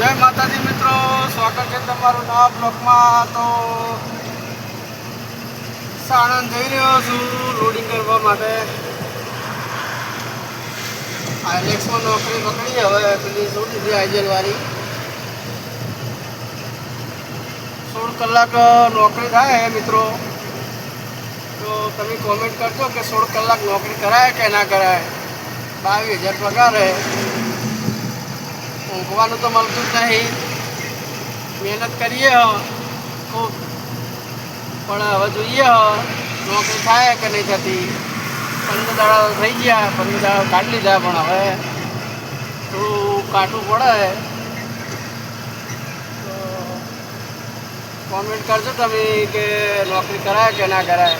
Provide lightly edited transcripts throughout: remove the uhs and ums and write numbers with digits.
જય માતાજી મિત્રો, સ્વાગત છે તમારું નવા બ્લોકમાં. તો સાણંદ જઈ રહ્યો છું લોડિંગ કરવા માટે. આઈલેક્સમાં નોકરી પકડી, હવે પેલી શું દીધી આઈજેલવાળી 16 કલાક નોકરી થાય મિત્રો. તો તમે કોમેન્ટ કરજો કે 16 કલાક નોકરી કરાય કે ના કરાય. 22,000 પગાર હે, ઊંઘવાનું તો મળતું જ નહીં. મહેનત કરીએ ખૂબ, પણ હવે જોઈએ નોકરી થાય કે નહીં થતી. 15 દાડા થઈ ગયા, 15 દાડા કાઢી લીધા, પણ હવે થોડું કાઢવું પડે. તો કોમેન્ટ કરજો તમે કે નોકરી કરાય કે ના કરાય.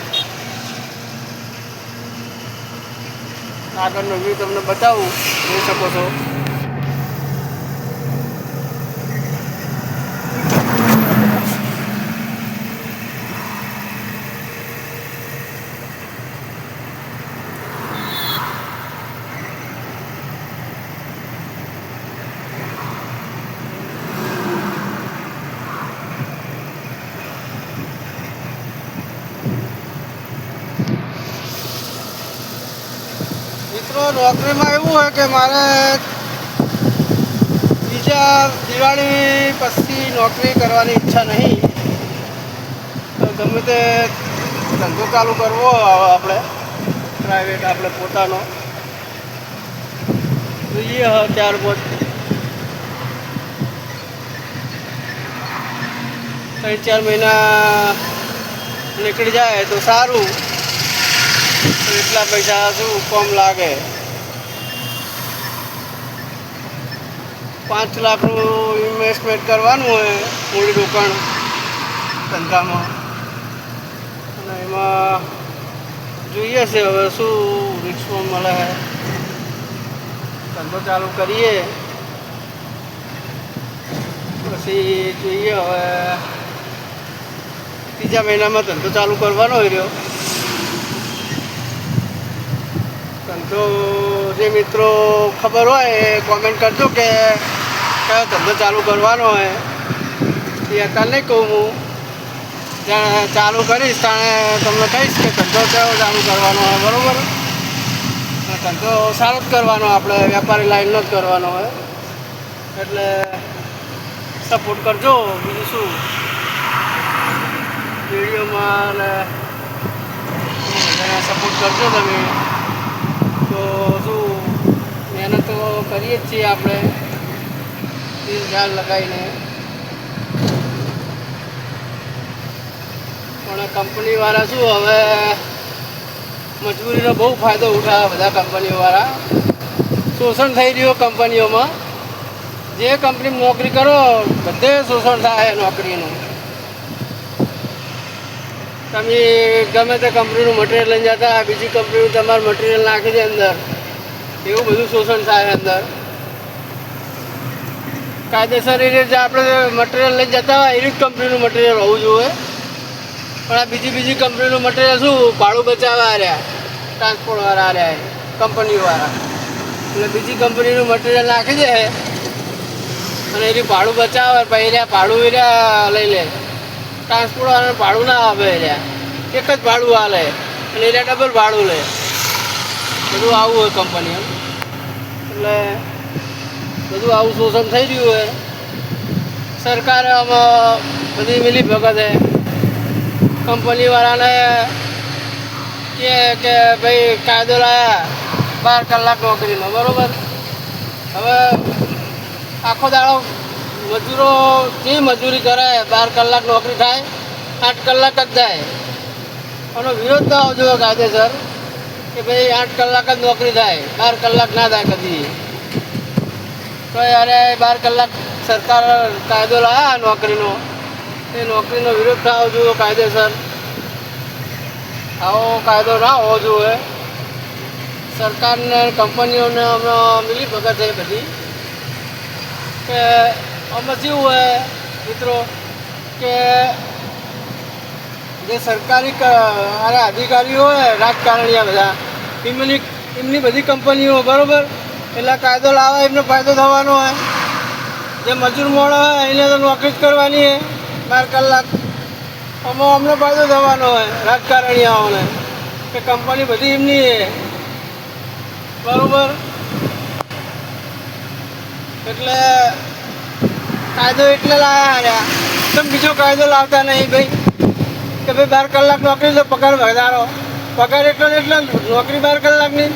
આગળનો વ્યૂ તમને બતાવું, જોઈ શકો છો. મિત્રો નોકરીમાં એવું હોય કે મારે બીજા દિવાળી પછી નોકરી કરવાની ઈચ્છા નહીં. તો ગમે તે ધંધો ચાલુ કરવો આપણે પ્રાઇવેટ, આપણે પોતાનો જોઈએ. ત્યારબાદ 3-4 મહિના નીકળી જાય તો સારું. તો એટલા પૈસા શું કમ લાગે. 5 લાખનું ઇન્વેસ્ટમેન્ટ કરવાનું હોય મૂડી રોકાણ ધંધામાં, અને એમાં જોઈએ છે હવે શું રિસ્પોન્સ મળે. ધંધો ચાલુ કરીએ પછી જોઈએ. હવે 3જા મહિનામાં ધંધો ચાલુ કરવાનો હોય રહ્યો. ધંધો જે મિત્રો ખબર હોય એ કોમેન્ટ કરજો કે કયો ધંધો ચાલુ કરવાનો હોય. એ અત્યારે નહીં કહું, હું જ્યાં ચાલુ કરીશ ત્યાં તમને કહીશ કે ધંધો કયો ચાલુ કરવાનો હોય. બરાબર? ધંધો સારો જ કરવાનો, આપણે વેપારી લાઈનનો જ કરવાનો હોય. એટલે સપોર્ટ કરજો. બીજું શું, વિડીયોમાં સપોર્ટ કરજો તમે. તો શું મહેનત તો કરીએ જ છીએ આપણે, ધ્યાન લગાવીને. પણ કંપનીવાળા શું હવે મજબૂરીનો બહુ ફાયદો ઉઠાવે. બધા કંપનીઓવાળા શોષણ થઈ રહ્યું કંપનીઓમાં. જે કંપનીમાં નોકરી કરો બધે શોષણ થાય નોકરીનું. તમે ગમે તે કંપનીનું મટીરિયલ લઈને જતા, બીજી કંપનીનું તમારું મટીરિયલ નાખી દે અંદર, એવું બધું શોષણ થાય અંદર. કાયદેસર એ રીતે આપણે મટીરિયલ લઈને જતા હોય એવી જ કંપનીનું મટીરિયલ હોવું જોઈએ. પણ આ બીજી કંપનીનું મટીરિયલ શું ભાડું બચાવવા રહ્યા, ટ્રાન્સપોર્ટવાળા રહ્યા, કંપનીવાળા. એટલે બીજી કંપનીનું મટીરિયલ નાખી દે અને એની ભાડું બચાવે, પછી રહ્યા ભાડું રહ્યા લઈ લે. ટ્રાન્સપોર્ટવાળાને ભાડું ના આપે, રહ્યા એક જ ભાડું હાલે અને એના ડબલ ભાડું લે. બધું આવું હોય કંપનીઓ. એટલે બધું આવું શોષણ થઈ રહ્યું હોય. સરકારે આમાં બધી મિલી ભગત છે. કંપનીવાળાને કે ભાઈ કાયદો લાયા 12 કલાક નોકરીનો, બરાબર? હવે આખો દાડો મજૂરો જે મજૂરી કરે 12 કલાક નોકરી થાય, 8 કલાક જ થાય. આનો વિરોધ ના આવવો જોઈએ કાયદેસર કે ભાઈ 8 કલાક જ નોકરી થાય, 12 કલાક ના થાય કદી. તો યારે 12 કલાક સરકાર કાયદો લાવ્યા નોકરીનો, એ નોકરીનો વિરોધ ના આવવો જોઈએ કાયદેસર. આવો કાયદો ના હોવો જોઈએ. સરકારને કંપનીઓને હમણાં મિલી ભગત છે બધી. કે આમાં શું હોય મિત્રો કે જે સરકારી અધિકારીઓ હોય, રાજકારણીયા બધા, એમની બધી કંપનીઓ, બરાબર? એટલે કાયદો લાવવા એમને ફાયદો થવાનો હોય. જે મજૂર મોડો હોય એને તો નોકરી જ કરવાની છે 12 કલાક. આમાં અમને ફાયદો થવાનો હોય રાજકારણીઓને કે કંપની બધી એમની છે બરાબર. એટલે કાયદો એટલે લાવ્યા રહ્યા. તમે બીજો કાયદો લાવતા નહીં ભાઈ કે ભાઈ 12 કલાક નોકરી તો પગાર વધારો. પગાર એટલો ને એટલો નોકરી 12 કલાકની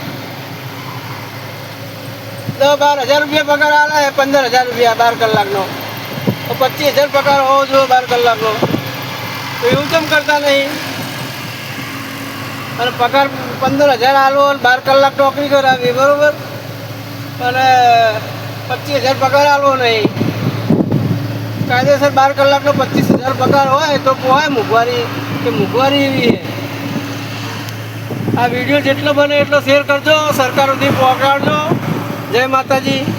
10-12 હજાર રૂપિયા પગાર આવે. 15,000 રૂપિયા 12 કલાકનો તો 25,000 પગાર હોવો જોઈએ 12 કલાકનો. તો એવું કેમ કરતા નહીં? અને પગાર 15,000 આલો 12 કલાક નોકરી કરાવી બરાબર, અને 25,000 પગાર આલવો નહીં. કાયદેસર 12 કલાકનો 25,000 પગાર હોય તો હોય મોંઘવારી કે મોંઘવારી એવી છે. આ વિડીયો જેટલો બને એટલો શેર કરજો, સરકાર સુધી પહોંચાડજો. જય માતાજી.